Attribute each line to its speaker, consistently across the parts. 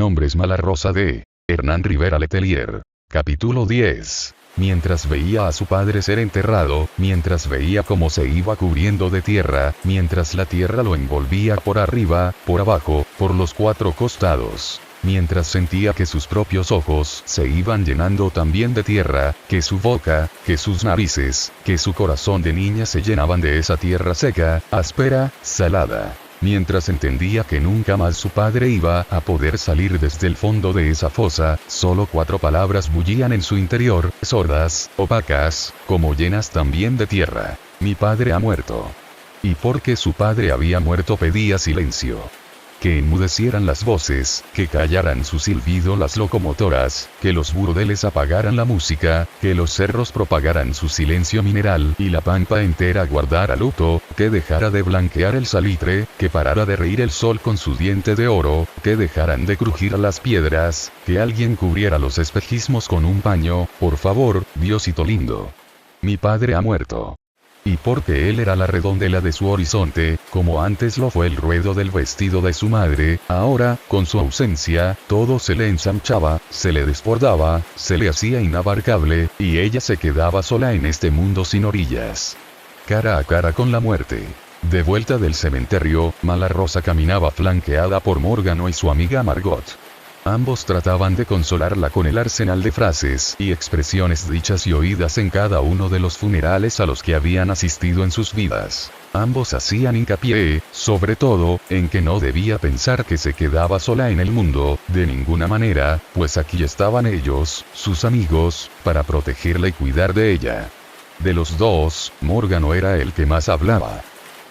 Speaker 1: nombre es Malarosa de Hernán Rivera Letelier. Capítulo 10. Mientras veía a su padre ser enterrado, mientras veía cómo se iba cubriendo de tierra, mientras la tierra lo envolvía por arriba, por abajo, por los cuatro costados. Mientras sentía que sus propios ojos se iban llenando también de tierra, que su boca, que sus narices, que su corazón de niña se llenaban de esa tierra seca, áspera, salada. Mientras entendía que nunca más su padre iba a poder salir desde el fondo de esa fosa, solo 4 palabras bullían en su interior, sordas, opacas, como llenas también de tierra. Mi padre ha muerto. Y porque su padre había muerto pedía silencio. Que enmudecieran las voces, que callaran su silbido las locomotoras, que los burdeles apagaran la música, que los cerros propagaran su silencio mineral y la pampa entera guardara luto, que dejara de blanquear el salitre, que parara de reír el sol con su diente de oro, que dejaran de crujir las piedras, que alguien cubriera los espejismos con un paño, por favor, Diosito lindo. Mi padre ha muerto. Y porque él era la redondela de su horizonte, como antes lo fue el ruedo del vestido de su madre, ahora, con su ausencia, todo se le ensanchaba, se le desbordaba, se le hacía inabarcable, y ella se quedaba sola en este mundo sin orillas. Cara a cara con la muerte. De vuelta del cementerio, Malarosa caminaba flanqueada por Morgano y su amiga Margot. Ambos trataban de consolarla con el arsenal de frases y expresiones dichas y oídas en cada uno de los funerales a los que habían asistido en sus vidas. Ambos hacían hincapié, sobre todo, en que no debía pensar que se quedaba sola en el mundo, de ninguna manera, pues aquí estaban ellos, sus amigos, para protegerla y cuidar de ella. De los dos, Morgano era el que más hablaba.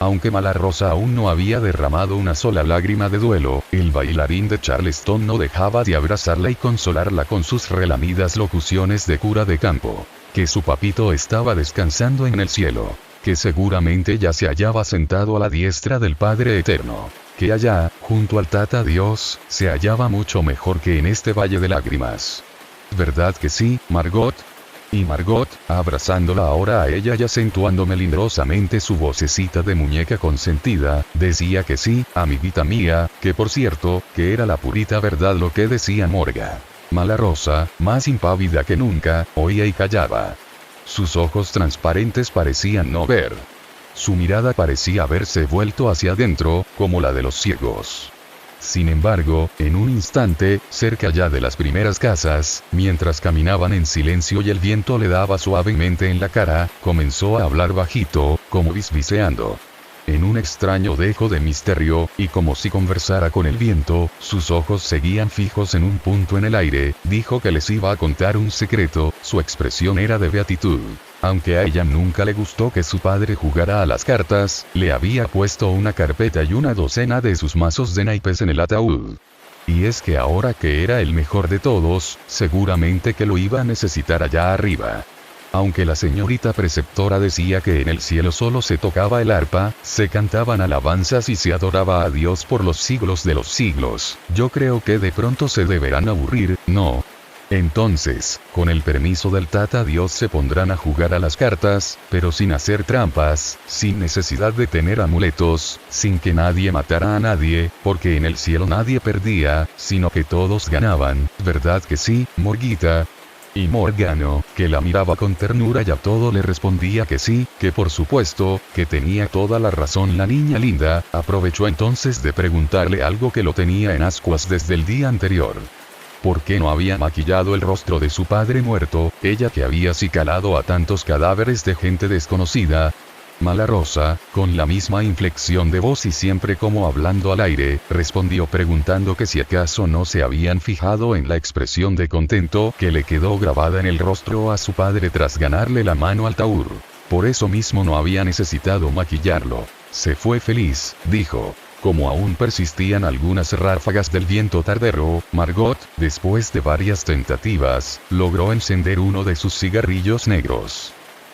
Speaker 1: Aunque Malarosa aún no había derramado una sola lágrima de duelo, el bailarín de Charleston no dejaba de abrazarla y consolarla con sus relamidas locuciones de cura de campo. Que su papito estaba descansando en el cielo. Que seguramente ya se hallaba sentado a la diestra del Padre Eterno. Que allá, junto al Tata Dios, se hallaba mucho mejor que en este valle de lágrimas. ¿Verdad que sí, Margot? Y Margot, abrazándola ahora a ella y acentuando melindrosamente su vocecita de muñeca consentida, decía que sí, amiguita mía, que por cierto, que era la purita verdad lo que decía Morga. Malarosa, más impávida que nunca, oía y callaba. Sus ojos transparentes parecían no ver. Su mirada parecía haberse vuelto hacia adentro, como la de los ciegos. Sin embargo, en un instante, cerca ya de las primeras casas, mientras caminaban en silencio y el viento le daba suavemente en la cara, comenzó a hablar bajito, como bisbiseando. En un extraño dejo de misterio, y como si conversara con el viento, sus ojos seguían fijos en un punto en el aire, dijo que les iba a contar un secreto, su expresión era de beatitud. Aunque a ella nunca le gustó que su padre jugara a las cartas, le había puesto una carpeta y una docena de sus mazos de naipes en el ataúd. Y es que ahora que era el mejor de todos, seguramente que lo iba a necesitar allá arriba. Aunque la señorita preceptora decía que en el cielo solo se tocaba el arpa, se cantaban alabanzas y se adoraba a Dios por los siglos de los siglos, yo creo que de pronto se deberán aburrir, ¿no? Entonces, con el permiso del Tata Dios se pondrán a jugar a las cartas, pero sin hacer trampas, sin necesidad de tener amuletos, sin que nadie matara a nadie, porque en el cielo nadie perdía, sino que todos ganaban, ¿verdad que sí, Morguita? Y Morgano, que la miraba con ternura y a todo le respondía que sí, que por supuesto, que tenía toda la razón la niña linda, aprovechó entonces de preguntarle algo que lo tenía en ascuas desde el día anterior. ¿Por qué no había maquillado el rostro de su padre muerto, ella que había acicalado a tantos cadáveres de gente desconocida? Malarosa, con la misma inflexión de voz y siempre como hablando al aire, respondió preguntando que si acaso no se habían fijado en la expresión de contento que le quedó grabada en el rostro a su padre tras ganarle la mano al taur. Por eso mismo no había necesitado maquillarlo. Se fue feliz, dijo. Como aún persistían algunas ráfagas del viento tardero, Margot, después de varias tentativas, logró encender uno de sus cigarrillos negros.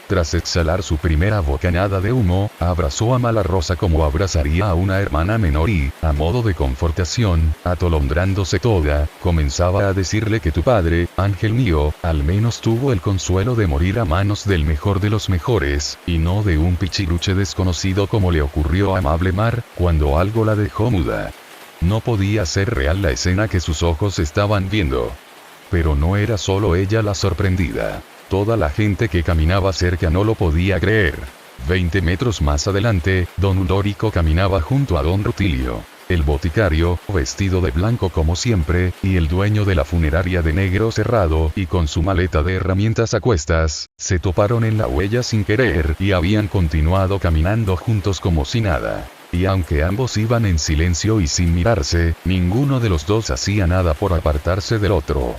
Speaker 1: Tras exhalar su primera bocanada de humo, abrazó a Malarosa como abrazaría a una hermana menor y, a modo de confortación, atolondrándose toda, comenzaba a decirle que tu padre, ángel mío, al menos tuvo el consuelo de morir a manos del mejor de los mejores, y no de un pichiruche desconocido como le ocurrió a Amable Mar, cuando algo la dejó muda. No podía ser real la escena que sus ojos estaban viendo. Pero no era solo ella la sorprendida. Toda la gente que caminaba cerca no lo podía creer. 20 metros más adelante, don Ulórico caminaba junto a don Rutilio. El boticario, vestido de blanco como siempre, y el dueño de la funeraria de negro cerrado y con su maleta de herramientas a cuestas, se toparon en la huella sin querer y habían continuado caminando juntos como si nada. Y aunque ambos iban en silencio y sin mirarse, ninguno de los dos hacía nada por apartarse del otro.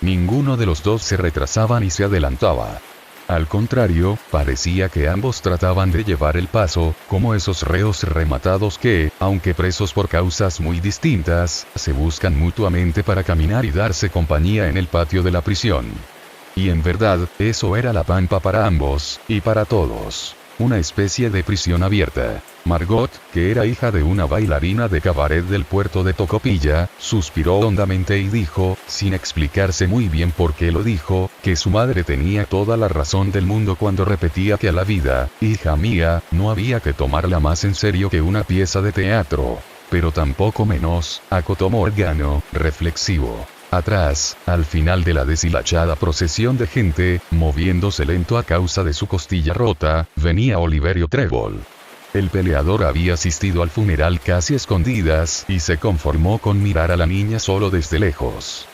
Speaker 1: Ninguno de los dos se retrasaba ni se adelantaba. Al contrario, parecía que ambos trataban de llevar el paso, como esos reos rematados que, aunque presos por causas muy distintas, se buscan mutuamente para caminar y darse compañía en el patio de la prisión. Y en verdad, eso era la pampa para ambos, y para todos. Una especie de prisión abierta. Margot, que era hija de una bailarina de cabaret del puerto de Tocopilla, suspiró hondamente y dijo, sin explicarse muy bien por qué lo dijo, que su madre tenía toda la razón del mundo cuando repetía que a la vida, hija mía, no había que tomarla más en serio que una pieza de teatro. Pero tampoco menos, acotó Morgano, reflexivo. Atrás, al final de la deshilachada procesión de gente, moviéndose lento a causa de su costilla rota, venía Oliverio Trébol. El peleador había asistido al funeral casi escondidas y se conformó con mirar a la niña solo desde lejos.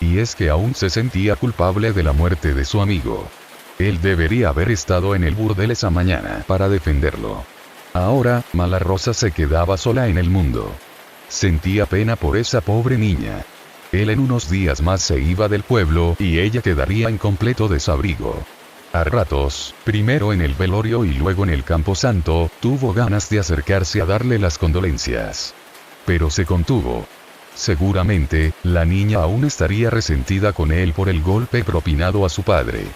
Speaker 1: Y es que aún se sentía culpable de la muerte de su amigo. Él debería haber estado en el burdel esa mañana para defenderlo. Ahora, Malarosa se quedaba sola en el mundo. Sentía pena por esa pobre niña. Él en unos días más se iba del pueblo y ella quedaría en completo desabrigo. A ratos, primero en el velorio y luego en el camposanto, tuvo ganas de acercarse a darle las condolencias. Pero se contuvo. Seguramente, la niña aún estaría resentida con él por el golpe propinado a su padre.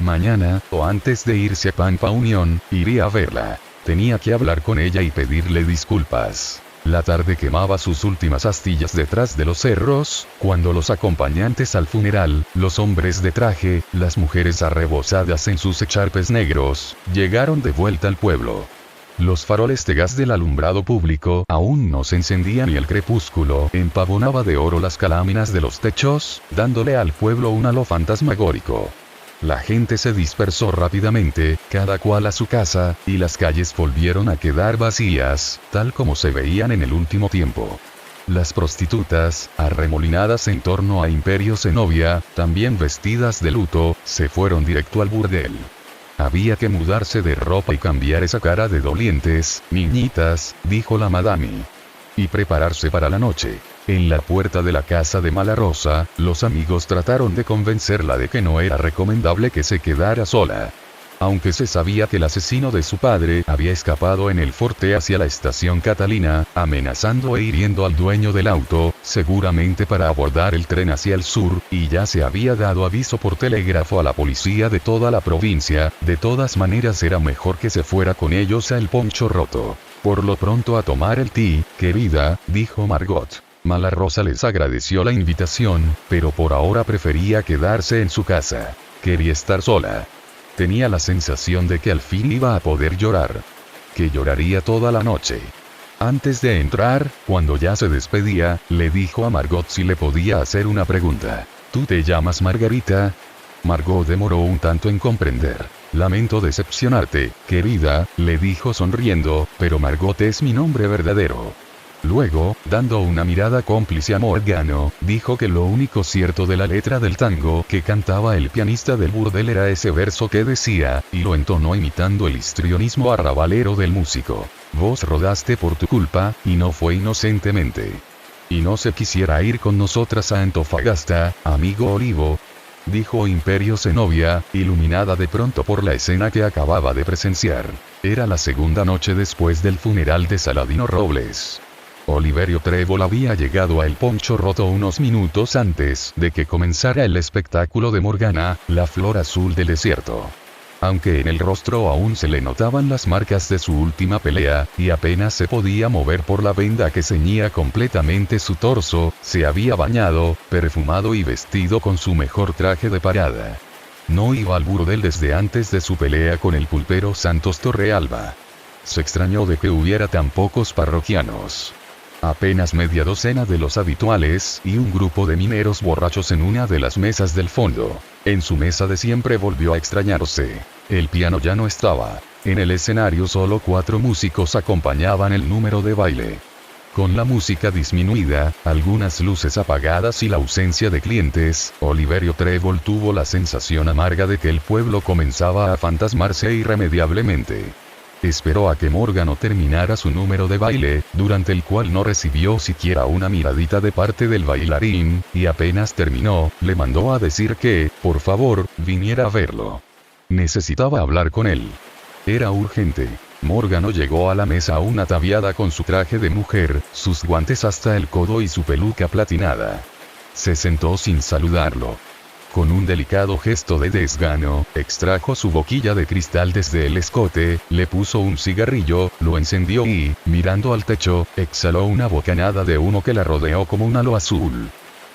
Speaker 1: Mañana, o antes de irse a Pampa Unión, iría a verla. Tenía que hablar con ella y pedirle disculpas. La tarde quemaba sus últimas astillas detrás de los cerros, cuando los acompañantes al funeral, los hombres de traje, las mujeres arrebozadas en sus echarpes negros, llegaron de vuelta al pueblo. Los faroles de gas del alumbrado público aún no se encendían y el crepúsculo empavonaba de oro las caláminas de los techos, dándole al pueblo un halo fantasmagórico. La gente se dispersó rápidamente, cada cual a su casa, y las calles volvieron a quedar vacías, tal como se veían en el último tiempo. Las prostitutas, arremolinadas en torno a Imperio Zenobia, también vestidas de luto, se fueron directo al burdel. Había que mudarse de ropa y cambiar esa cara de dolientes, niñitas, dijo la madame. Y prepararse para la noche. En la puerta de la casa de Malarosa, los amigos trataron de convencerla de que no era recomendable que se quedara sola. Aunque se sabía que el asesino de su padre había escapado en el Forte hacia la estación Catalina, amenazando e hiriendo al dueño del auto, seguramente para abordar el tren hacia el sur, y ya se había dado aviso por telégrafo a la policía de toda la provincia, de todas maneras era mejor que se fuera con ellos a El Poncho Roto. Por lo pronto a tomar el té, querida, dijo Margot. Malarosa les agradeció la invitación, pero por ahora prefería quedarse en su casa. Quería estar sola. Tenía la sensación de que al fin iba a poder llorar. Que lloraría toda la noche. Antes de entrar, cuando ya se despedía, le dijo a Margot si le podía hacer una pregunta. ¿Tú te llamas Margarita? Margot demoró un tanto en comprender. Lamento decepcionarte, querida, le dijo sonriendo, pero Margot es mi nombre verdadero. Luego, dando una mirada cómplice a Morgano, dijo que lo único cierto de la letra del tango que cantaba el pianista del burdel era ese verso que decía, y lo entonó imitando el histrionismo arrabalero del músico. Vos rodaste por tu culpa, y no fue inocentemente. Y no se quisiera ir con nosotras a Antofagasta, amigo Olivo, dijo Imperio Zenobia, iluminada de pronto por la escena que acababa de presenciar. Era la segunda noche después del funeral de Saladino Robles. Oliverio Trébol había llegado a El Poncho Roto unos minutos antes de que comenzara el espectáculo de Morgana, la flor azul del desierto. Aunque en el rostro aún se le notaban las marcas de su última pelea, y apenas se podía mover por la venda que ceñía completamente su torso, se había bañado, perfumado y vestido con su mejor traje de parada. No iba al burdel desde antes de su pelea con el pulpero Santos Torrealba. Se extrañó de que hubiera tan pocos parroquianos. Apenas media docena de los habituales y un grupo de mineros borrachos en una de las mesas del fondo. En su mesa de siempre volvió a extrañarse. El piano ya no estaba. En el escenario solo 4 músicos acompañaban el número de baile. Con la música disminuida, algunas luces apagadas y la ausencia de clientes, Oliverio Trébol tuvo la sensación amarga de que el pueblo comenzaba a fantasmarse irremediablemente. Esperó a que Morgano terminara su número de baile, durante el cual no recibió siquiera una miradita de parte del bailarín, y apenas terminó, le mandó a decir que, por favor, viniera a verlo. Necesitaba hablar con él. Era urgente. Morgano llegó a la mesa aún ataviada con su traje de mujer, sus guantes hasta el codo y su peluca platinada. Se sentó sin saludarlo. Con un delicado gesto de desgano, extrajo su boquilla de cristal desde el escote, le puso un cigarrillo, lo encendió y, mirando al techo, exhaló una bocanada de humo que la rodeó como un halo azul.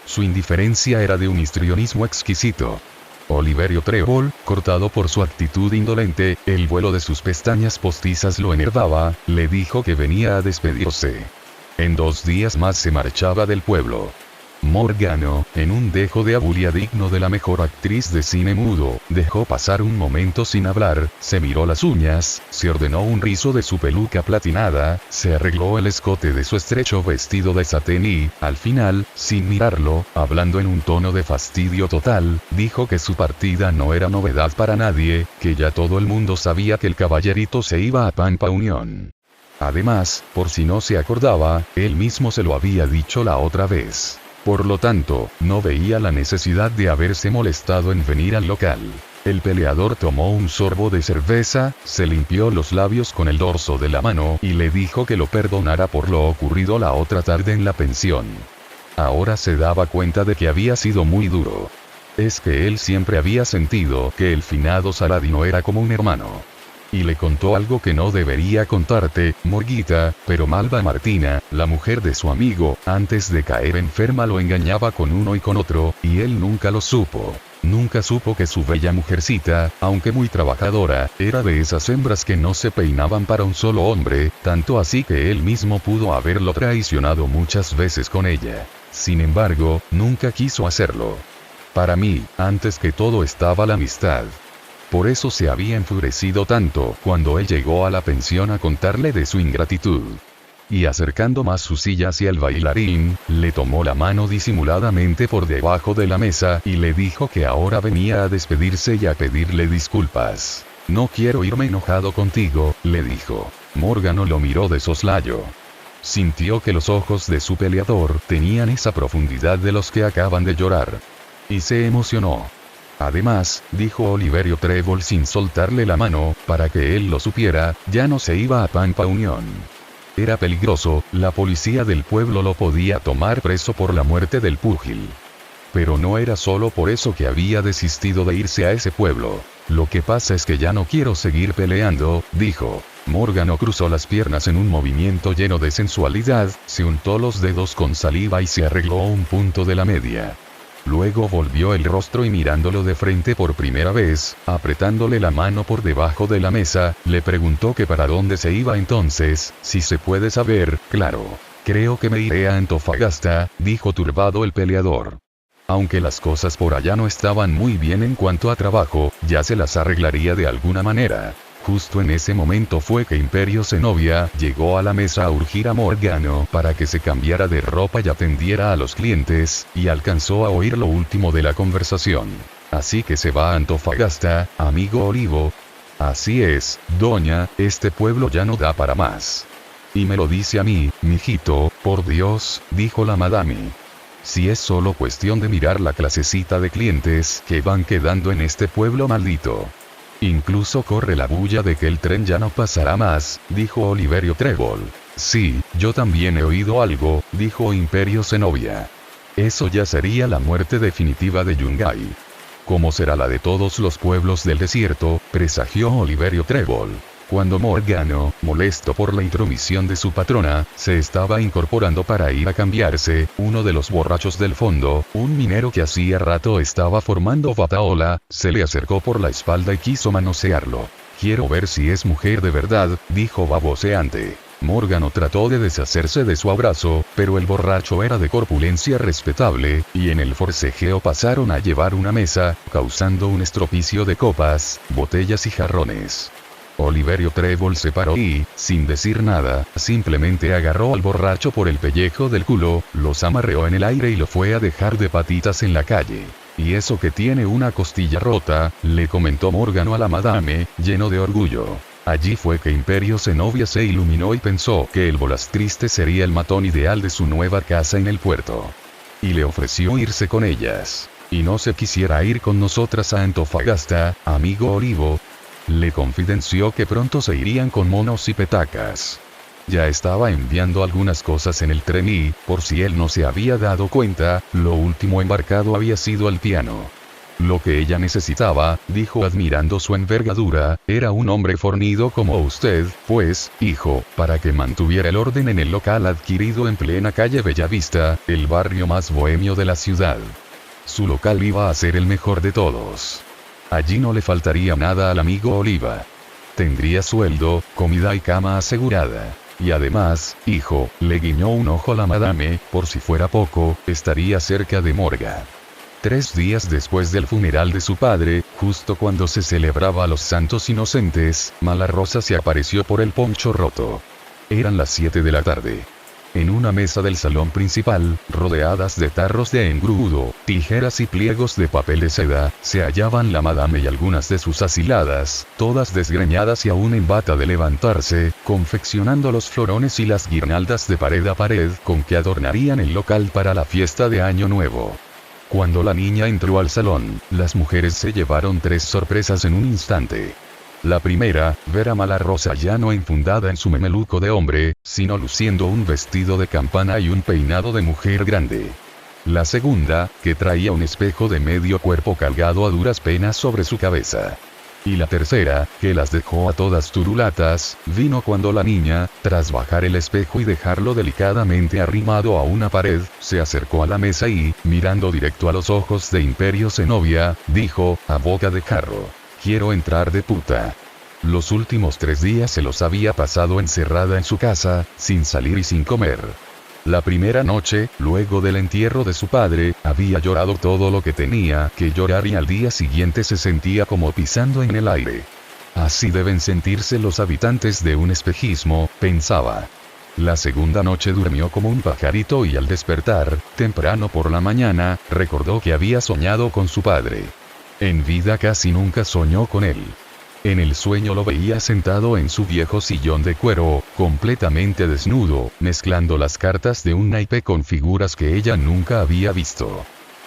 Speaker 1: Su indiferencia era de un histrionismo exquisito. Oliverio Trébol, cortado por su actitud indolente, el vuelo de sus pestañas postizas lo enervaba, le dijo que venía a despedirse. En 2 días más se marchaba del pueblo. Morgano, en un dejo de abulia digno de la mejor actriz de cine mudo, dejó pasar un momento sin hablar, se miró las uñas, se ordenó un rizo de su peluca platinada, se arregló el escote de su estrecho vestido de satén y, al final, sin mirarlo, hablando en un tono de fastidio total, dijo que su partida no era novedad para nadie, que ya todo el mundo sabía que el caballerito se iba a Pampa Unión. Además, por si no se acordaba, él mismo se lo había dicho la otra vez. Por lo tanto, no veía la necesidad de haberse molestado en venir al local. El peleador tomó un sorbo de cerveza, se limpió los labios con el dorso de la mano y le dijo que lo perdonara por lo ocurrido la otra tarde en la pensión. Ahora se daba cuenta de que había sido muy duro. Es que él siempre había sentido que el finado Saladino era como un hermano. Y le contó algo que no debería contarte, Morguita, pero Malva Martina, la mujer de su amigo, antes de caer enferma lo engañaba con uno y con otro, y él nunca lo supo. Nunca supo que su bella mujercita, aunque muy trabajadora, era de esas hembras que no se peinaban para un solo hombre, tanto así que él mismo pudo haberlo traicionado muchas veces con ella. Sin embargo, nunca quiso hacerlo. Para mí, antes que todo estaba la amistad. Por eso se había enfurecido tanto cuando él llegó a la pensión a contarle de su ingratitud. Y acercando más su silla hacia el bailarín, le tomó la mano disimuladamente por debajo de la mesa y le dijo que ahora venía a despedirse y a pedirle disculpas. No quiero irme enojado contigo, le dijo. Morgano lo miró de soslayo. Sintió que los ojos de su peleador tenían esa profundidad de los que acaban de llorar. Y se emocionó. Además, dijo Oliverio Trébol sin soltarle la mano, para que él lo supiera, ya no se iba a Pampa Unión. Era peligroso, la policía del pueblo lo podía tomar preso por la muerte del púgil. Pero no era solo por eso que había desistido de irse a ese pueblo. Lo que pasa es que ya no quiero seguir peleando, dijo. Morgano cruzó las piernas en un movimiento lleno de sensualidad, se untó los dedos con saliva y se arregló un punto de la media. Luego volvió el rostro y mirándolo de frente por primera vez, apretándole la mano por debajo de la mesa, le preguntó que para dónde se iba entonces, si se puede saber, claro. Creo que me iré a Antofagasta, dijo turbado el peleador. Aunque las cosas por allá no estaban muy bien en cuanto a trabajo, ya se las arreglaría de alguna manera. Justo en ese momento fue que Imperio Zenobia llegó a la mesa a urgir a Morgano para que se cambiara de ropa y atendiera a los clientes, y alcanzó a oír lo último de la conversación. Así que se va a Antofagasta, amigo Olivo. Así es, doña, este pueblo ya no da para más. Y me lo dice a mí, mijito, por Dios, dijo la madame. Si es solo cuestión de mirar la clasecita de clientes que van quedando en este pueblo maldito. Incluso corre la bulla de que el tren ya no pasará más, dijo Oliverio Trébol. Sí, yo también he oído algo, dijo Imperio Zenobia. Eso ya sería la muerte definitiva de Yungay. ¿Cómo será la de todos los pueblos del desierto?, presagió Oliverio Trébol. Cuando Morgano, molesto por la intromisión de su patrona, se estaba incorporando para ir a cambiarse, uno de los borrachos del fondo, un minero que hacía rato estaba formando bataola, se le acercó por la espalda y quiso manosearlo. Quiero ver si es mujer de verdad, dijo baboseante. Morgano trató de deshacerse de su abrazo, pero el borracho era de corpulencia respetable, y en el forcejeo pasaron a llevar una mesa, causando un estropicio de copas, botellas y jarrones. Oliverio Trébol se paró y, sin decir nada, simplemente agarró al borracho por el pellejo del culo, los amarreó en el aire y lo fue a dejar de patitas en la calle. «Y eso que tiene una costilla rota», le comentó Morgano a la madame, lleno de orgullo. Allí fue que Imperio Zenobia se iluminó y pensó que el Volastriste sería el matón ideal de su nueva casa en el puerto. Y le ofreció irse con ellas. «¿Y no se quisiera ir con nosotras a Antofagasta, amigo Olivo?», le confidenció que pronto se irían con monos y petacas. Ya estaba enviando algunas cosas en el tren y, por si él no se había dado cuenta, lo último embarcado había sido el piano. Lo que ella necesitaba, dijo admirando su envergadura, era un hombre fornido como usted, pues, hijo, para que mantuviera el orden en el local adquirido en plena calle Bellavista, el barrio más bohemio de la ciudad. Su local iba a ser el mejor de todos. Allí no le faltaría nada al amigo Oliva. Tendría sueldo, comida y cama asegurada. Y además, hijo, le guiñó un ojo a la madame, por si fuera poco, estaría cerca de Morga. 3 días después del funeral de su padre, justo cuando se celebraba a los santos inocentes, Malarosa se apareció por el poncho roto. Eran las 7 de la tarde. En una mesa del salón principal, rodeadas de tarros de engrudo, tijeras y pliegos de papel de seda, se hallaban la madame y algunas de sus asiladas, todas desgreñadas y aún en bata de levantarse, confeccionando los florones y las guirnaldas de pared a pared con que adornarían el local para la fiesta de Año Nuevo. Cuando la niña entró al salón, las mujeres se llevaron 3 sorpresas en un instante. La primera, ver a Malarosa ya no enfundada en su memeluco de hombre, sino luciendo un vestido de campana y un peinado de mujer grande. La segunda, que traía un espejo de medio cuerpo cargado a duras penas sobre su cabeza. Y la tercera, que las dejó a todas turulatas, vino cuando la niña, tras bajar el espejo y dejarlo delicadamente arrimado a una pared, se acercó a la mesa y, mirando directo a los ojos de Imperio Zenobia, dijo, a boca de jarro: «Quiero entrar de puta». Los últimos 3 días se los había pasado encerrada en su casa, sin salir y sin comer. La primera noche, luego del entierro de su padre, había llorado todo lo que tenía que llorar y al día siguiente se sentía como pisando en el aire. Así deben sentirse los habitantes de un espejismo, pensaba. La segunda noche durmió como un pajarito y al despertar, temprano por la mañana, recordó que había soñado con su padre. En vida casi nunca soñó con él. En el sueño lo veía sentado en su viejo sillón de cuero, completamente desnudo, mezclando las cartas de un naipe con figuras que ella nunca había visto.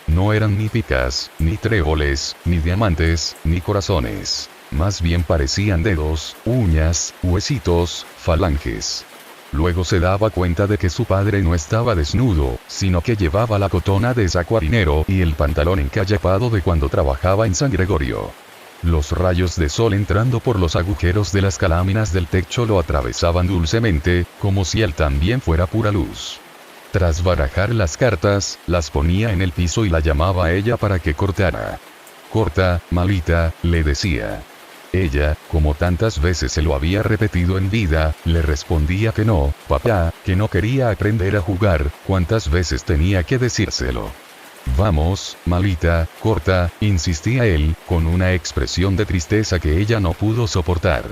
Speaker 1: No eran ni picas, ni tréboles, ni diamantes, ni corazones. Más bien parecían dedos, uñas, huesitos, falanges. Luego se daba cuenta de que su padre no estaba desnudo, sino que llevaba la cotona de saco harinero y el pantalón encallapado de cuando trabajaba en San Gregorio. Los rayos de sol entrando por los agujeros de las caláminas del techo lo atravesaban dulcemente, como si él también fuera pura luz. Tras barajar las cartas, las ponía en el piso y la llamaba a ella para que cortara. «Corta, malita», le decía. Ella, como tantas veces se lo había repetido en vida, le respondía que no, papá, que no quería aprender a jugar, cuántas veces tenía que decírselo. «Vamos, malita, corta», insistía él, con una expresión de tristeza que ella no pudo soportar.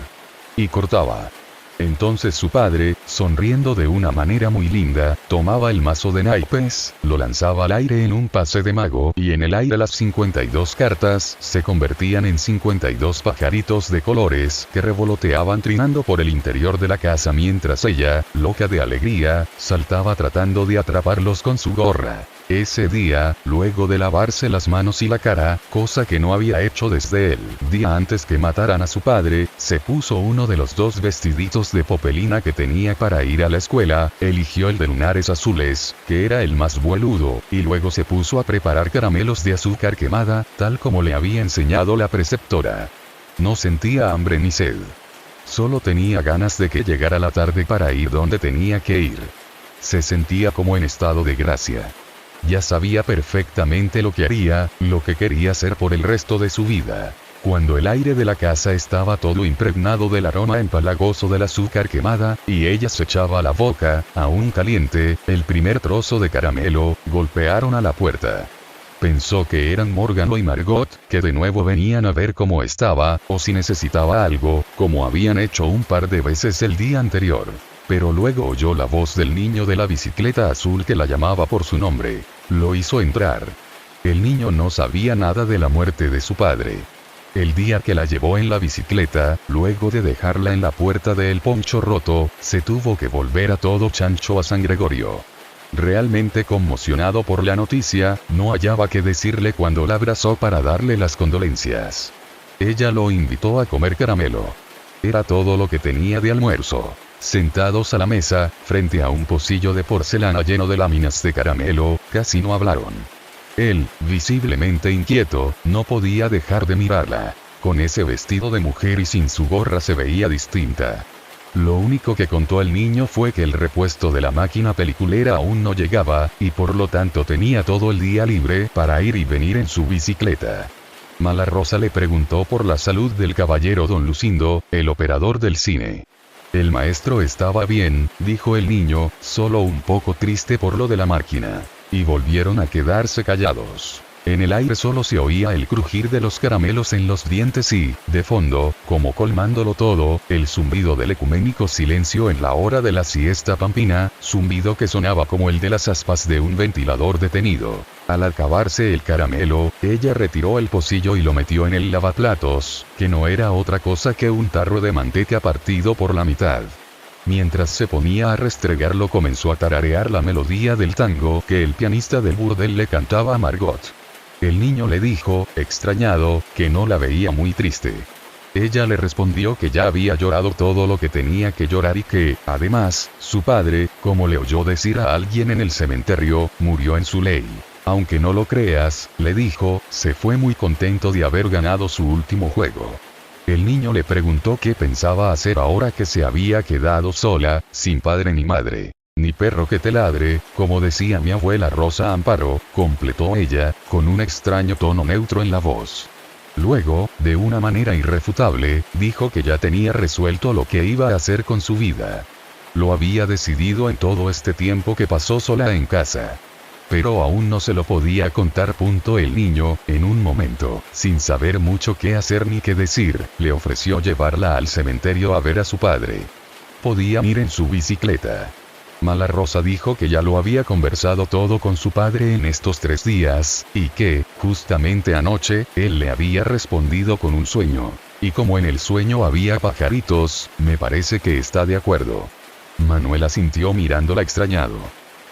Speaker 1: Y cortaba. Entonces su padre, sonriendo de una manera muy linda, tomaba el mazo de naipes, lo lanzaba al aire en un pase de mago y en el aire las 52 cartas se convertían en 52 pajaritos de colores que revoloteaban trinando por el interior de la casa mientras ella, loca de alegría, saltaba tratando de atraparlos con su gorra. Ese día, luego de lavarse las manos y la cara, cosa que no había hecho desde el día antes que mataran a su padre, se puso uno de los 2 vestiditos de popelina que tenía para ir a la escuela, eligió el de lunares azules, que era el más vueludo, y luego se puso a preparar caramelos de azúcar quemada, tal como le había enseñado la preceptora. No sentía hambre ni sed. Solo tenía ganas de que llegara la tarde para ir donde tenía que ir. Se sentía como en estado de gracia. Ya sabía perfectamente lo que haría, lo que quería hacer por el resto de su vida. cuando el aire de la casa estaba todo impregnado del aroma empalagoso del azúcar quemada, y ella se echaba a la boca, aún caliente, el primer trozo de caramelo, golpearon a la puerta. Pensó que eran Morgano y Margot, que de nuevo venían a ver cómo estaba, o si necesitaba algo, como habían hecho un par de veces el día anterior. Pero luego oyó la voz del niño de la bicicleta azul que la llamaba por su nombre. Lo hizo entrar. El niño no sabía nada de la muerte de su padre. El día que la llevó en la bicicleta, luego de dejarla en la puerta de El Poncho Roto, se tuvo que volver a todo chancho a San Gregorio. Realmente conmocionado por la noticia, no hallaba qué decirle cuando la abrazó para darle las condolencias. Ella lo invitó a comer caramelo. Era todo lo que tenía de almuerzo. Sentados a la mesa, frente a un pocillo de porcelana lleno de láminas de caramelo, casi no hablaron. Él, visiblemente inquieto, no podía dejar de mirarla. Con ese vestido de mujer y sin su gorra se veía distinta. Lo único que contó el niño fue que el repuesto de la máquina peliculera aún no llegaba, y por lo tanto tenía todo el día libre para ir y venir en su bicicleta. Malarosa le preguntó por la salud del caballero don Lucindo, el operador del cine. El maestro estaba bien, dijo el niño, solo un poco triste por lo de la máquina. Y volvieron a quedarse callados. En el aire solo se oía el crujir de los caramelos en los dientes y, de fondo, como colmándolo todo, el zumbido del ecuménico silencio en la hora de la siesta pampina, zumbido que sonaba como el de las aspas de un ventilador detenido. Al acabarse el caramelo, ella retiró el pocillo y lo metió en el lavaplatos, que no era otra cosa que un tarro de manteca partido por la mitad. Mientras se ponía a restregarlo comenzó a tararear la melodía del tango que el pianista del burdel le cantaba a Margot. El niño le dijo, extrañado, que no la veía muy triste. Ella le respondió que ya había llorado todo lo que tenía que llorar y que, además, su padre, como le oyó decir a alguien en el cementerio, murió en su ley. Aunque no lo creas, le dijo, se fue muy contento de haber ganado su último juego. El niño le preguntó qué pensaba hacer ahora que se había quedado sola, sin padre ni madre. Ni perro que te ladre, como decía mi abuela Rosa Amparo, completó ella, con un extraño tono neutro en la voz. Luego, de una manera irrefutable, dijo que ya tenía resuelto lo que iba a hacer con su vida. Lo había decidido en todo este tiempo que pasó sola en casa. Pero aún no se lo podía contar. El niño, en un momento, sin saber mucho qué hacer ni qué decir, le ofreció llevarla al cementerio a ver a su padre. Podían ir en su bicicleta. Malarosa dijo que ya lo había conversado todo con su padre en estos 3 días, y que, justamente anoche, él le había respondido con un sueño. Y como en el sueño había pajaritos, me parece que está de acuerdo. Manuel asintió mirándola extrañado.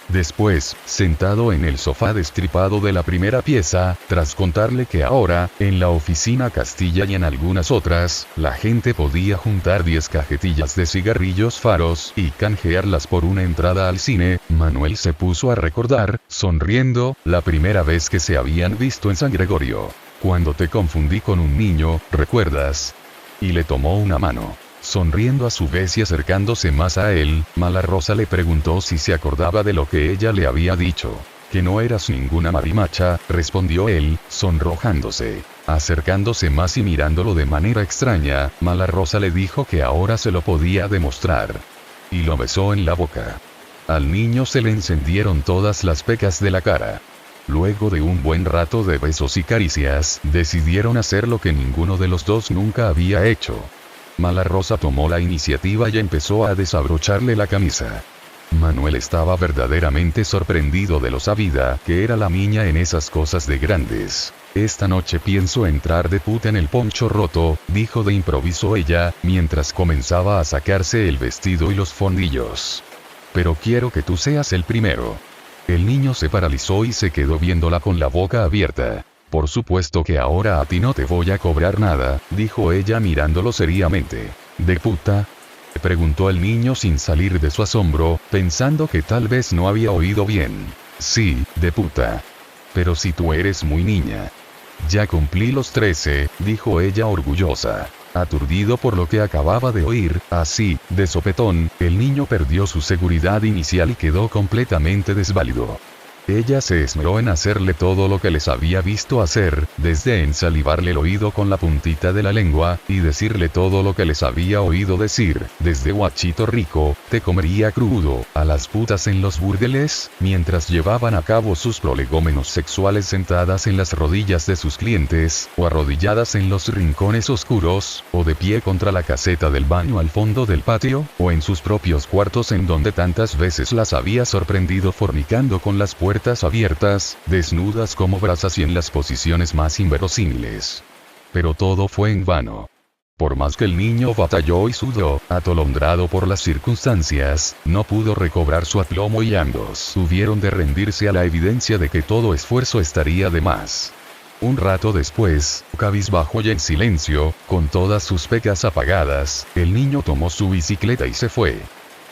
Speaker 1: Después, sentado en el sofá destripado de la primera pieza, tras contarle que ahora, en la oficina Castilla y en algunas otras, la gente podía juntar 10 cajetillas de cigarrillos Faros y canjearlas por una entrada al cine, Manuel se puso a recordar, sonriendo, la primera vez que se habían visto en San Gregorio. Cuando te confundí con un niño, ¿recuerdas? Y le tomó una mano. Sonriendo a su vez y acercándose más a él, Malarosa le preguntó si se acordaba de lo que ella le había dicho. Que no eras ninguna marimacha, respondió él, sonrojándose. Acercándose más y mirándolo de manera extraña, Malarosa le dijo que ahora se lo podía demostrar. Y lo besó en la boca. Al niño se le encendieron todas las pecas de la cara. Luego de un buen rato de besos y caricias, decidieron hacer lo que ninguno de los dos nunca había hecho. Malarosa tomó la iniciativa y empezó a desabrocharle la camisa. Manuel estaba verdaderamente sorprendido de lo sabida que era la niña en esas cosas de grandes. Esta noche pienso entrar de puta en El Poncho Roto, dijo de improviso ella, mientras comenzaba a sacarse el vestido y los fondillos. Pero quiero que tú seas el primero. El niño se paralizó y se quedó viéndola con la boca abierta. Por supuesto que ahora a ti no te voy a cobrar nada, dijo ella mirándolo seriamente. ¿De puta? Preguntó el niño sin salir de su asombro, pensando que tal vez no había oído bien. Sí, de puta. Pero si tú eres muy niña. Ya cumplí los 13, dijo ella orgullosa. Aturdido por lo que acababa de oír, así, de sopetón, el niño perdió su seguridad inicial y quedó completamente desválido. Ella se esmeró en hacerle todo lo que les había visto hacer, desde ensalivarle el oído con la puntita de la lengua, y decirle todo lo que les había oído decir, desde guachito rico, te comería crudo, a las putas en los burdeles, mientras llevaban a cabo sus prolegómenos sexuales sentadas en las rodillas de sus clientes, o arrodilladas en los rincones oscuros, o de pie contra la caseta del baño al fondo del patio, o en sus propios cuartos en donde tantas veces las había sorprendido fornicando con las puertas abiertas, desnudas como brasas y en las posiciones más inverosímiles. Pero todo fue en vano. Por más que el niño batalló y sudó, atolondrado por las circunstancias, no pudo recobrar su aplomo y ambos tuvieron de rendirse a la evidencia de que todo esfuerzo estaría de más. Un rato después, cabizbajo y en silencio, con todas sus pecas apagadas, el niño tomó su bicicleta y se fue.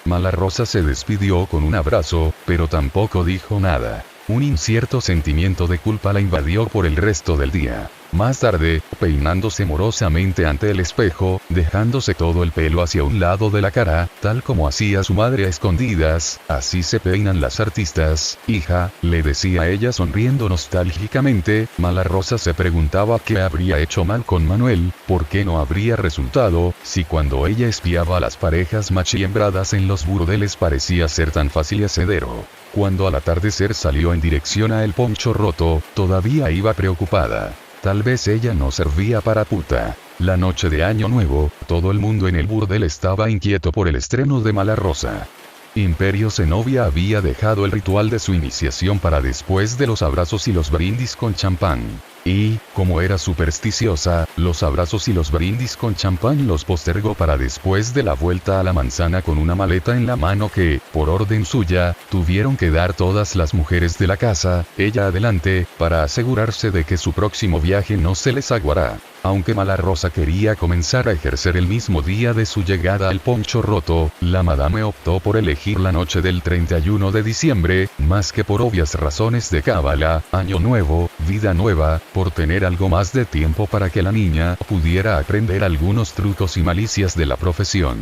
Speaker 1: Malarosa se despidió con un abrazo, pero tampoco dijo nada. Un incierto sentimiento de culpa la invadió por el resto del día. Más tarde, peinándose morosamente ante el espejo, dejándose todo el pelo hacia un lado de la cara, tal como hacía su madre a escondidas, así se peinan las artistas, hija, le decía ella sonriendo nostálgicamente, Malarosa se preguntaba qué habría hecho mal con Manuel, por qué no habría resultado, si cuando ella espiaba a las parejas machiembradas en los burdeles parecía ser tan fácil y hacedero. Cuando al atardecer salió en dirección a El Poncho Roto, todavía iba preocupada. Tal vez ella no servía para puta. La noche de Año Nuevo, todo el mundo en el burdel estaba inquieto por el estreno de Malarosa. Imperio Zenobia había dejado el ritual de su iniciación para después de los abrazos y los brindis con champán. Y, como era supersticiosa, los abrazos y los brindis con champán los postergó para después de la vuelta a la manzana con una maleta en la mano que, por orden suya, tuvieron que dar todas las mujeres de la casa, ella adelante, para asegurarse de que su próximo viaje no se les aguará. Aunque Malarosa quería comenzar a ejercer el mismo día de su llegada al Poncho Roto, la madame optó por elegir la noche del 31 de diciembre, más que por obvias razones de cábala, año nuevo, vida nueva, por tener algo más de tiempo para que la niña pudiera aprender algunos trucos y malicias de la profesión.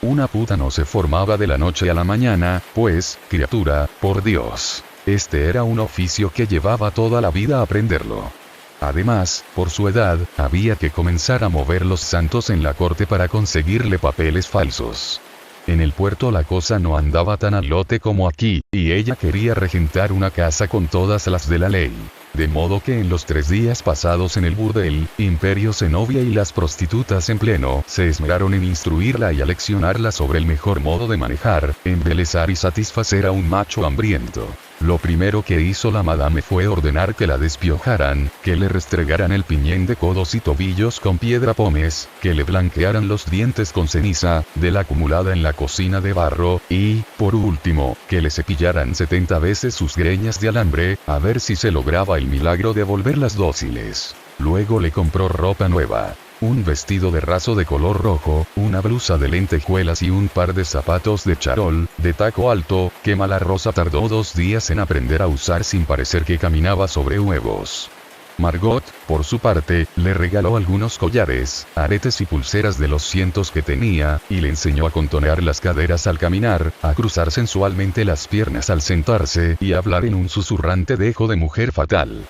Speaker 1: Una puta no se formaba de la noche a la mañana, pues, criatura, por Dios. Este era un oficio que llevaba toda la vida aprenderlo. Además, por su edad, había que comenzar a mover los santos en la corte para conseguirle papeles falsos. En el puerto la cosa no andaba tan al lote como aquí, y ella quería regentar una casa con todas las de la ley. De modo que en los 3 días pasados en el burdel, Imperio Zenobia y las prostitutas en pleno se esmeraron en instruirla y aleccionarla sobre el mejor modo de manejar, embelezar y satisfacer a un macho hambriento. Lo primero que hizo la madame fue ordenar que la despiojaran, que le restregaran el piñén de codos y tobillos con piedra pómez, que le blanquearan los dientes con ceniza, de la acumulada en la cocina de barro, y, por último, que le cepillaran 70 veces sus greñas de alambre, a ver si se lograba el milagro de volverlas dóciles. Luego le compró ropa nueva. Un vestido de raso de color rojo, una blusa de lentejuelas y un par de zapatos de charol, de taco alto, que Malarosa tardó 2 días en aprender a usar sin parecer que caminaba sobre huevos. Margot, por su parte, le regaló algunos collares, aretes y pulseras de los cientos que tenía, y le enseñó a contonear las caderas al caminar, a cruzar sensualmente las piernas al sentarse y a hablar en un susurrante dejo de mujer fatal.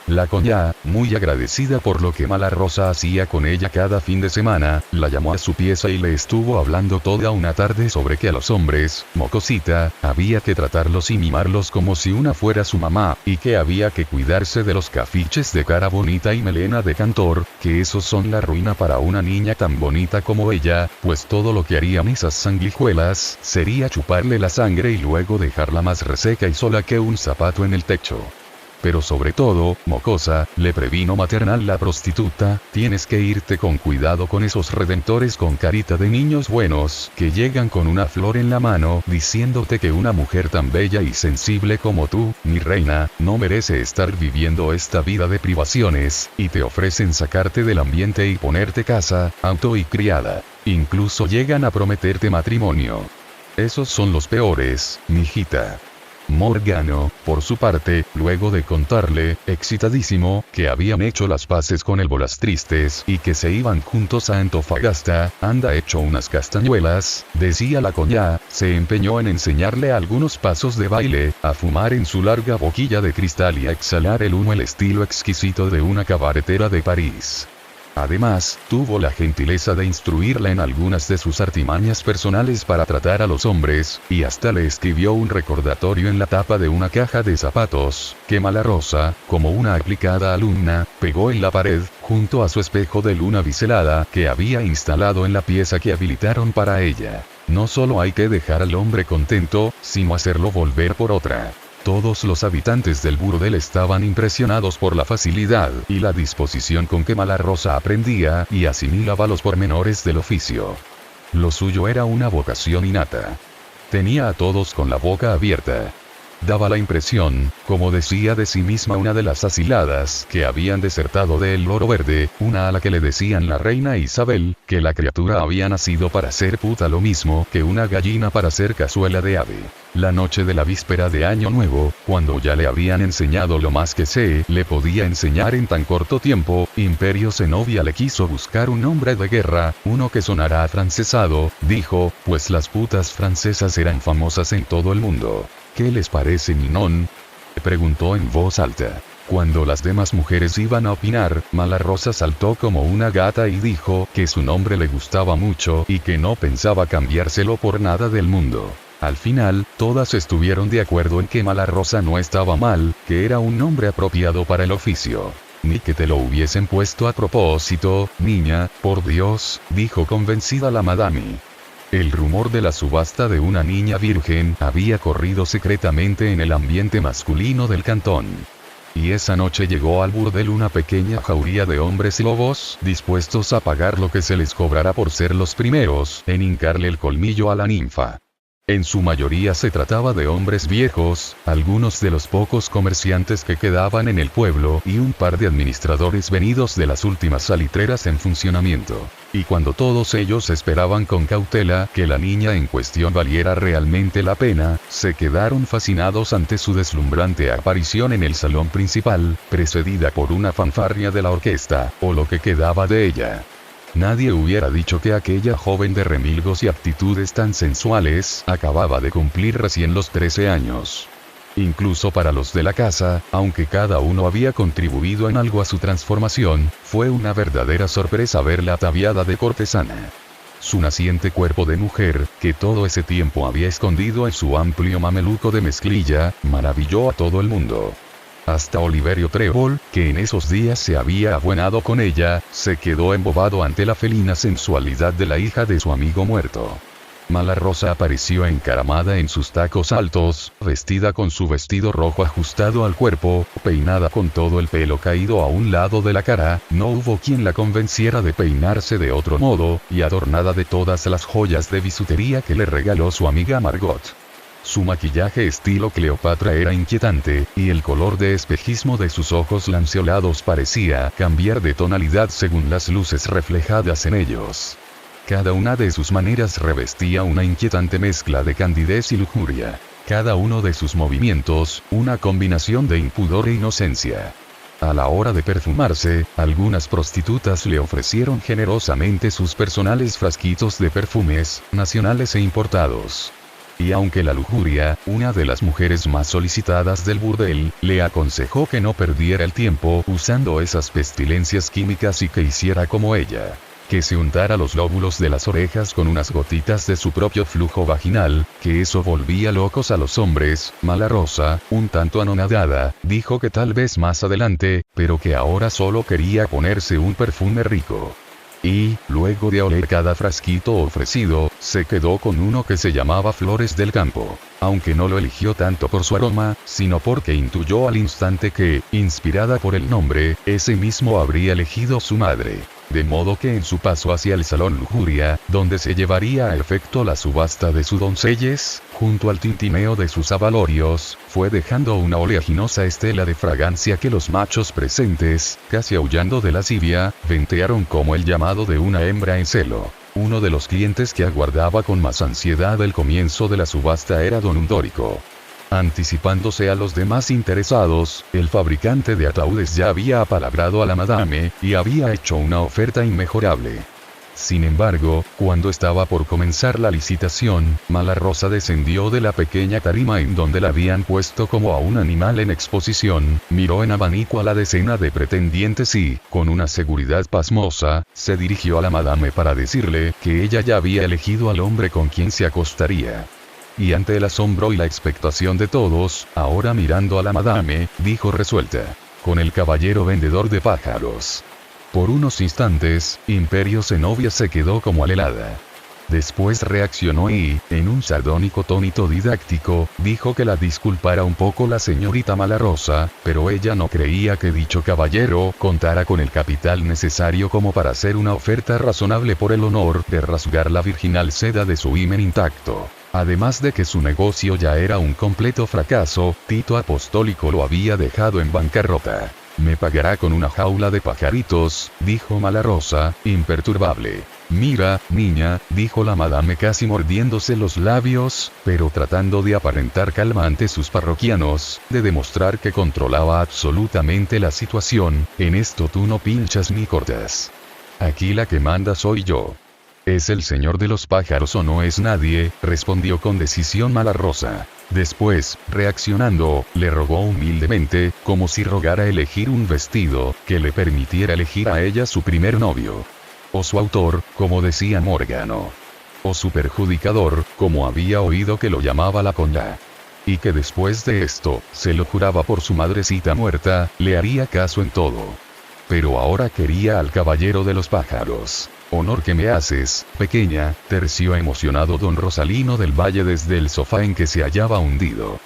Speaker 1: La coñá, muy agradecida por lo que Malarosa hacía con ella cada fin de semana, la llamó a su pieza y le estuvo hablando toda una tarde sobre que a los hombres, mocosita, había que tratarlos y mimarlos como si una fuera su mamá, y que había que cuidarse de los cafiches de cara bonita y melena de cantor, que esos son la ruina para una niña tan bonita como ella, pues todo lo que harían esas sanguijuelas, sería chuparle la sangre y luego dejarla más reseca y sola que un zapato en el techo. Pero sobre todo, mocosa, le previno maternal la prostituta, tienes que irte con cuidado con esos redentores con carita de niños buenos, que llegan con una flor en la mano, diciéndote que una mujer tan bella y sensible como tú, mi reina, no merece estar viviendo esta vida de privaciones, y te ofrecen sacarte del ambiente y ponerte casa, auto y criada. Incluso llegan a prometerte matrimonio. Esos son los peores, mijita. Morgano, por su parte, luego de contarle, excitadísimo, que habían hecho las paces con el Volastristes y que se iban juntos a Antofagasta, anda hecho unas castañuelas, decía la coñá, se empeñó en enseñarle algunos pasos de baile, a fumar en su larga boquilla de cristal y a exhalar el humo el estilo exquisito de una cabaretera de París. Además, tuvo la gentileza de instruirla en algunas de sus artimañas personales para tratar a los hombres, y hasta le escribió un recordatorio en la tapa de una caja de zapatos, que Malarosa, como una aplicada alumna, pegó en la pared, junto a su espejo de luna biselada, que había instalado en la pieza que habilitaron para ella. No solo hay que dejar al hombre contento, sino hacerlo volver por otra. Todos los habitantes del burdel estaban impresionados por la facilidad y la disposición con que Malarosa aprendía y asimilaba los pormenores del oficio. Lo suyo era una vocación innata. Tenía a todos con la boca abierta. Daba la impresión, como decía de sí misma una de las asiladas que habían desertado del Loro Verde, una a la que le decían la reina Isabel, que la criatura había nacido para ser puta lo mismo que una gallina para ser cazuela de ave. La noche de la víspera de Año Nuevo, cuando ya le habían enseñado lo más que se le podía enseñar en tan corto tiempo, Imperio Zenobia le quiso buscar un nombre de guerra, uno que sonara afrancesado, dijo, pues las putas francesas eran famosas en todo el mundo. ¿Qué les parece, Ninon? Preguntó en voz alta. Cuando las demás mujeres iban a opinar, Malarosa saltó como una gata y dijo que su nombre le gustaba mucho y que no pensaba cambiárselo por nada del mundo. Al final, todas estuvieron de acuerdo en que Malarosa no estaba mal, que era un nombre apropiado para el oficio. Ni que te lo hubiesen puesto a propósito, niña, por Dios, dijo convencida la madame. El rumor de la subasta de una niña virgen había corrido secretamente en el ambiente masculino del cantón. Y esa noche llegó al burdel una pequeña jauría de hombres lobos, dispuestos a pagar lo que se les cobrara por ser los primeros en hincarle el colmillo a la ninfa. En su mayoría se trataba de hombres viejos, algunos de los pocos comerciantes que quedaban en el pueblo y un par de administradores venidos de las últimas salitreras en funcionamiento. Y cuando todos ellos esperaban con cautela que la niña en cuestión valiera realmente la pena, se quedaron fascinados ante su deslumbrante aparición en el salón principal, precedida por una fanfarria de la orquesta, o lo que quedaba de ella. Nadie hubiera dicho que aquella joven de remilgos y aptitudes tan sensuales acababa de cumplir recién los 13 años. Incluso para los de la casa, aunque cada uno había contribuido en algo a su transformación, fue una verdadera sorpresa verla ataviada de cortesana. Su naciente cuerpo de mujer, que todo ese tiempo había escondido en su amplio mameluco de mezclilla, maravilló a todo el mundo. Hasta Oliverio Trébol, que en esos días se había abuenado con ella, se quedó embobado ante la felina sensualidad de la hija de su amigo muerto. Malarosa apareció encaramada en sus tacos altos, vestida con su vestido rojo ajustado al cuerpo, peinada con todo el pelo caído a un lado de la cara, no hubo quien la convenciera de peinarse de otro modo, y adornada de todas las joyas de bisutería que le regaló su amiga Margot. Su maquillaje estilo Cleopatra era inquietante, y el color de espejismo de sus ojos lanceolados parecía cambiar de tonalidad según las luces reflejadas en ellos. Cada una de sus maneras revestía una inquietante mezcla de candidez y lujuria. Cada uno de sus movimientos, una combinación de impudor e inocencia. A la hora de perfumarse, algunas prostitutas le ofrecieron generosamente sus personales frasquitos de perfumes, nacionales e importados. Y aunque la lujuria, una de las mujeres más solicitadas del burdel, le aconsejó que no perdiera el tiempo usando esas pestilencias químicas y que hiciera como ella. Que se untara los lóbulos de las orejas con unas gotitas de su propio flujo vaginal, que eso volvía locos a los hombres. Malarosa, un tanto anonadada, dijo que tal vez más adelante, pero que ahora solo quería ponerse un perfume rico. Y, luego de oler cada frasquito ofrecido, se quedó con uno que se llamaba Flores del Campo, aunque no lo eligió tanto por su aroma, sino porque intuyó al instante que, inspirada por el nombre, ese mismo habría elegido su madre. De modo que en su paso hacia el salón Lujuria, donde se llevaría a efecto la subasta de sus doncelles, junto al tintineo de sus abalorios, fue dejando una oleaginosa estela de fragancia que los machos presentes, casi aullando de lascivia, ventearon como el llamado de una hembra en celo. Uno de los clientes que aguardaba con más ansiedad el comienzo de la subasta era don Undórico. Anticipándose a los demás interesados, el fabricante de ataúdes ya había apalabrado a la madame, y había hecho una oferta inmejorable. Sin embargo, cuando estaba por comenzar la licitación, Malarosa descendió de la pequeña tarima en donde la habían puesto como a un animal en exposición, miró en abanico a la decena de pretendientes y, con una seguridad pasmosa, se dirigió a la madame para decirle que ella ya había elegido al hombre con quien se acostaría. Y ante el asombro y la expectación de todos, ahora mirando a la madame, dijo resuelta: con el caballero vendedor de pájaros. Por unos instantes, Imperio Zenobia se quedó como alelada. Después reaccionó y, en un sardónico tónito didáctico, dijo que la disculpara un poco la señorita Malarosa, pero ella no creía que dicho caballero contara con el capital necesario como para hacer una oferta razonable por el honor de rasgar la virginal seda de su himen intacto. Además de que su negocio ya era un completo fracaso, Tito Apostólico lo había dejado en bancarrota. Me pagará con una jaula de pajaritos, dijo Malarosa, imperturbable. Mira, niña, dijo la madame casi mordiéndose los labios, pero tratando de aparentar calma ante sus parroquianos, de demostrar que controlaba absolutamente la situación, en esto tú no pinchas ni cortas. Aquí la que manda soy yo. ¿Es el señor de los pájaros o no es nadie?, respondió con decisión Malarosa. Después, reaccionando, le rogó humildemente, como si rogara elegir un vestido, que le permitiera elegir a ella su primer novio. O su autor, como decía Morgano. O su perjudicador, como había oído que lo llamaba la conda. Y que después de esto, se lo juraba por su madrecita muerta, le haría caso en todo. Pero ahora quería al caballero de los pájaros. Honor que me haces, pequeña, terció emocionado don Rosalino del Valle desde el sofá en que se hallaba hundido.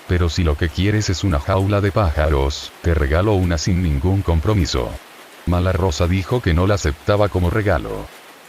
Speaker 1: Pero si lo que quieres es una jaula de pájaros, te regalo una sin ningún compromiso. Malarosa dijo que no la aceptaba como regalo.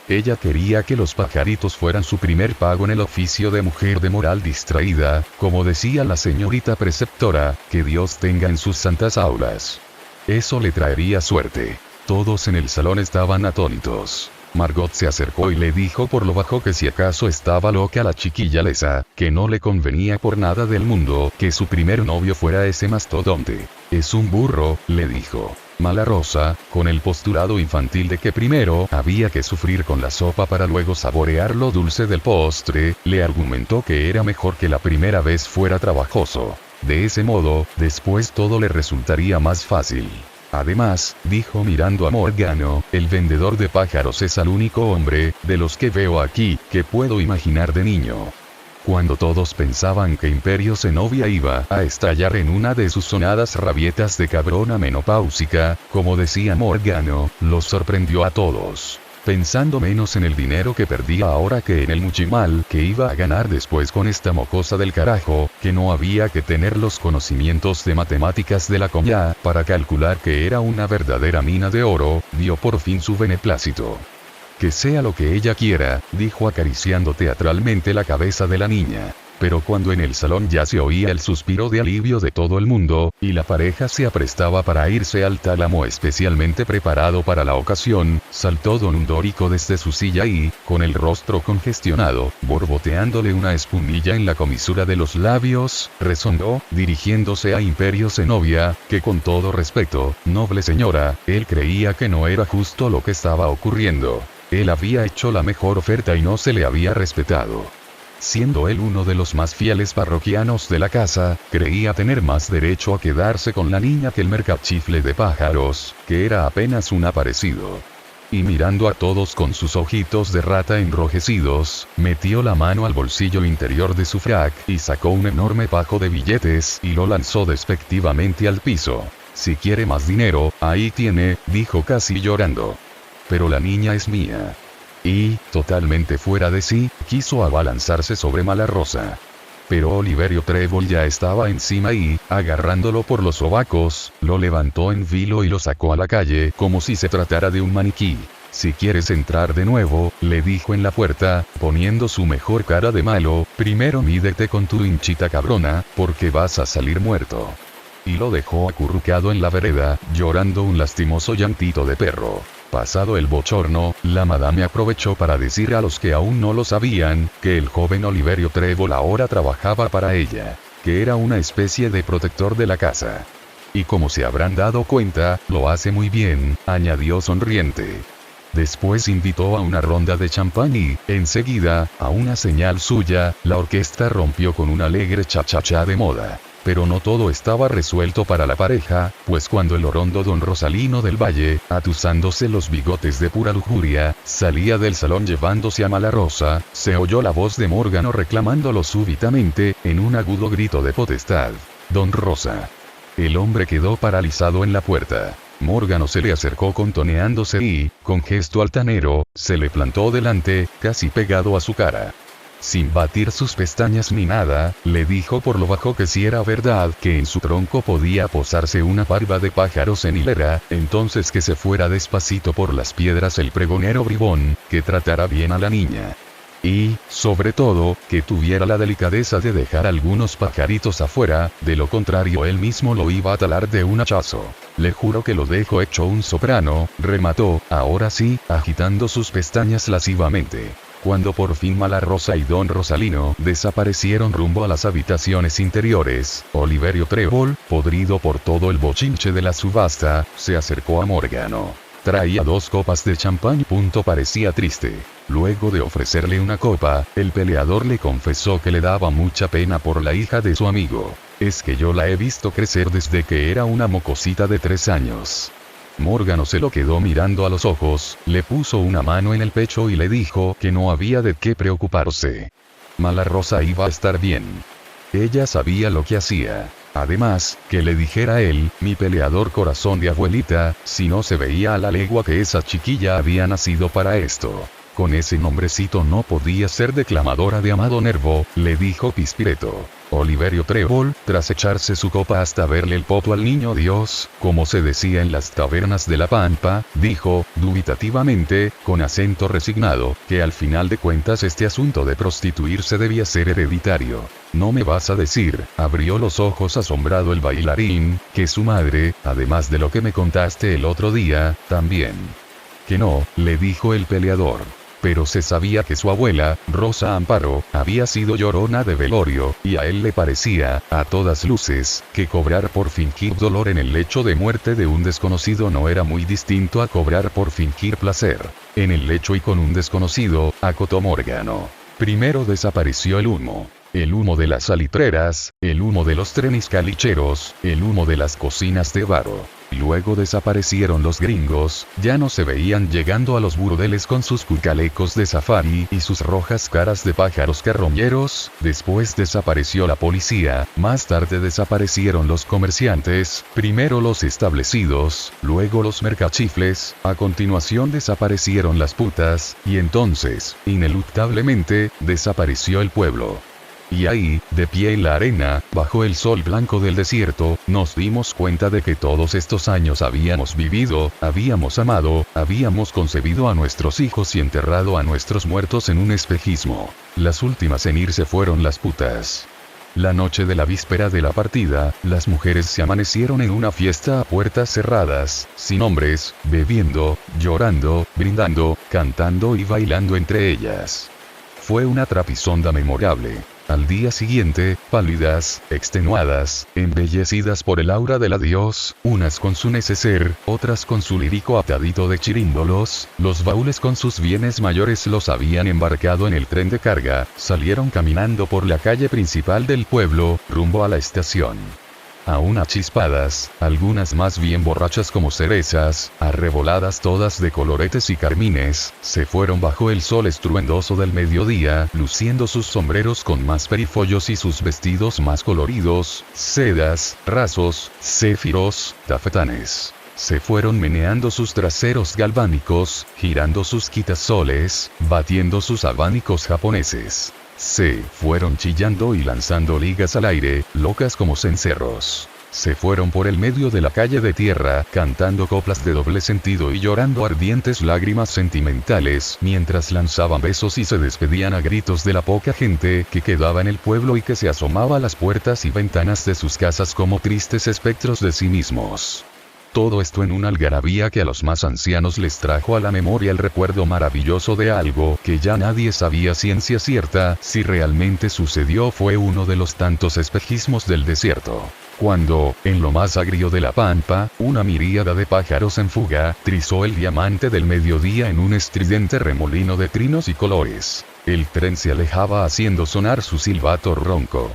Speaker 1: Ella quería que los pajaritos fueran su primer pago en el oficio de mujer de moral distraída, como decía la señorita preceptora, que Dios tenga en sus santas aulas. Eso le traería suerte. Todos en el salón estaban atónitos. Margot se acercó y le dijo por lo bajo que si acaso estaba loca la chiquilla lesa, que no le convenía por nada del mundo que su primer novio fuera ese mastodonte. Es un burro, le dijo. Malarosa, con el postulado infantil de que primero había que sufrir con la sopa para luego saborear lo dulce del postre, le argumentó que era mejor que la primera vez fuera trabajoso. De ese modo, después todo le resultaría más fácil. Además, dijo mirando a Morgano, el vendedor de pájaros es el único hombre, de los que veo aquí, que puedo imaginar de niño. Cuando todos pensaban que Imperio Zenobia iba a estallar en una de sus sonadas rabietas de cabrona menopáusica, como decía Morgano, los sorprendió a todos. Pensando menos en el dinero que perdía ahora que en el muchimal que iba a ganar después con esta mocosa del carajo, que no había que tener los conocimientos de matemáticas de la coña para calcular que era una verdadera mina de oro, dio por fin su beneplácito. Que sea lo que ella quiera, dijo acariciando teatralmente la cabeza de la niña. Pero cuando en el salón ya se oía el suspiro de alivio de todo el mundo, y la pareja se aprestaba para irse al tálamo especialmente preparado para la ocasión, saltó don Dórico desde su silla y, con el rostro congestionado, borboteándole una espumilla en la comisura de los labios, rezongó, dirigiéndose a Imperio Zenobia, que con todo respeto, noble señora, él creía que no era justo lo que estaba ocurriendo. Él había hecho la mejor oferta y no se le había respetado. Siendo él uno de los más fieles parroquianos de la casa, creía tener más derecho a quedarse con la niña que el mercachifle de pájaros, que era apenas un aparecido. Y mirando a todos con sus ojitos de rata enrojecidos, metió la mano al bolsillo interior de su frac y sacó un enorme pajo de billetes y lo lanzó despectivamente al piso. Si quiere más dinero, ahí tiene, dijo casi llorando. Pero la niña es mía. Y, totalmente fuera de sí, quiso abalanzarse sobre Malarosa. Pero Oliverio Trébol ya estaba encima y, agarrándolo por los sobacos, lo levantó en vilo y lo sacó a la calle como si se tratara de un maniquí. Si quieres entrar de nuevo, le dijo en la puerta, poniendo su mejor cara de malo, primero mídete con tu hinchita cabrona, porque vas a salir muerto. Y lo dejó acurrucado en la vereda, llorando un lastimoso llantito de perro. Pasado el bochorno, la madame aprovechó para decir a los que aún no lo sabían, que el joven Oliverio Trébol ahora trabajaba para ella. que era una especie de protector de la casa. Y como se habrán dado cuenta, lo hace muy bien, añadió sonriente. Después invitó a una ronda de champán y, enseguida, a una señal suya, la orquesta rompió con un alegre cha-cha-cha de moda. Pero no todo estaba resuelto para la pareja, pues cuando el orondo don Rosalino del Valle, atusándose los bigotes de pura lujuria, salía del salón llevándose a Malarosa, se oyó la voz de Mórdano reclamándolo súbitamente, en un agudo grito de potestad. Don Rosa. El hombre quedó paralizado en la puerta. Mórdano se le acercó contoneándose y, con gesto altanero, se le plantó delante, casi pegado a su cara. Sin batir sus pestañas ni nada, le dijo por lo bajo que si era verdad que en su tronco podía posarse una parva de pájaros en hilera, entonces que se fuera despacito por las piedras el pregonero bribón, que tratara bien a la niña. Y, sobre todo, que tuviera la delicadeza de dejar algunos pajaritos afuera, de lo contrario él mismo lo iba a talar de un hachazo. Le juro que lo dejo hecho un soprano, remató, ahora sí, agitando sus pestañas lascivamente. Cuando por fin Malarosa y don Rosalino desaparecieron rumbo a las habitaciones interiores, Oliverio Trébol, podrido por todo el bochinche de la subasta, se acercó a Mórdano. Traía 2 copas de champán. Parecía triste. Luego de ofrecerle una copa, el peleador le confesó que le daba mucha pena por la hija de su amigo. Es que yo la he visto crecer desde que era una mocosita de 3 años. Mórdano se lo quedó mirando a los ojos, le puso una mano en el pecho y le dijo que no había de qué preocuparse. Malarosa iba a estar bien. Ella sabía lo que hacía. Además, que le dijera a él, mi peleador corazón de abuelita, si no se veía a la legua que esa chiquilla había nacido para esto. Con ese nombrecito no podía ser declamadora de Amado Nervo, le dijo Pispireto. Oliverio Trébol, tras echarse su copa hasta verle el poto al niño Dios, como se decía en las tabernas de la Pampa, dijo, dubitativamente, con acento resignado, que al final de cuentas este asunto de prostituirse debía ser hereditario. No me vas a decir, abrió los ojos asombrado el bailarín, que su madre, además de lo que me contaste el otro día, también. Que no, le dijo el peleador. Pero se sabía que su abuela, Rosa Amparo, había sido llorona de velorio, y a él le parecía, a todas luces, que cobrar por fingir dolor en el lecho de muerte de un desconocido no era muy distinto a cobrar por fingir placer. En el lecho y con un desconocido, acotó Mórdano. Primero desapareció el humo. El humo de las salitreras, el humo de los trenes calicheros, el humo de las cocinas de barro. Luego desaparecieron los gringos, ya no se veían llegando a los burdeles con sus cucalecos de safari y sus rojas caras de pájaros carroñeros, después desapareció la policía, más tarde desaparecieron los comerciantes, primero los establecidos, luego los mercachifles, a continuación desaparecieron las putas, y entonces, ineluctablemente, desapareció el pueblo. Y ahí, de pie en la arena, bajo el sol blanco del desierto, nos dimos cuenta de que todos estos años habíamos vivido, habíamos amado, habíamos concebido a nuestros hijos y enterrado a nuestros muertos en un espejismo. Las últimas en irse fueron las putas. La noche de la víspera de la partida, las mujeres se amanecieron en una fiesta a puertas cerradas, sin hombres, bebiendo, llorando, brindando, cantando y bailando entre ellas. Fue una trapisonda memorable. Al día siguiente, pálidas, extenuadas, embellecidas por el aura del adiós, unas con su neceser, otras con su lírico atadito de chirímbolos, los baúles con sus bienes mayores los habían embarcado en el tren de carga, salieron caminando por la calle principal del pueblo, rumbo a la estación. Aún achispadas, algunas más bien borrachas como cerezas, arreboladas todas de coloretes y carmines, se fueron bajo el sol estruendoso del mediodía, luciendo sus sombreros con más perifollos y sus vestidos más coloridos, sedas, rasos, céfiros, tafetanes. Se fueron meneando sus traseros galvánicos, girando sus quitasoles, batiendo sus abanicos japoneses. Se fueron chillando y lanzando ligas al aire, locas como cencerros. Se fueron por el medio de la calle de tierra, cantando coplas de doble sentido y llorando ardientes lágrimas sentimentales, mientras lanzaban besos y se despedían a gritos de la poca gente que quedaba en el pueblo y que se asomaba a las puertas y ventanas de sus casas como tristes espectros de sí mismos. Todo esto en una algarabía que a los más ancianos les trajo a la memoria el recuerdo maravilloso de algo que ya nadie sabía ciencia cierta si realmente sucedió o fue uno de los tantos espejismos del desierto. Cuando, en lo más agrio de la pampa, una miríada de pájaros en fuga, trizó el diamante del mediodía en un estridente remolino de trinos y colores. El tren se alejaba haciendo sonar su silbato ronco.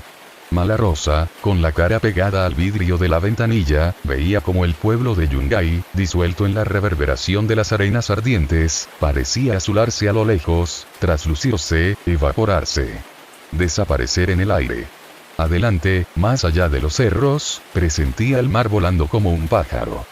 Speaker 1: Malarosa, con la cara pegada al vidrio de la ventanilla, veía como el pueblo de Yungay, disuelto en la reverberación de las arenas ardientes, parecía azularse a lo lejos, traslucirse, evaporarse. Desaparecer en el aire. Adelante, más allá de los cerros, presentía el mar volando como un pájaro.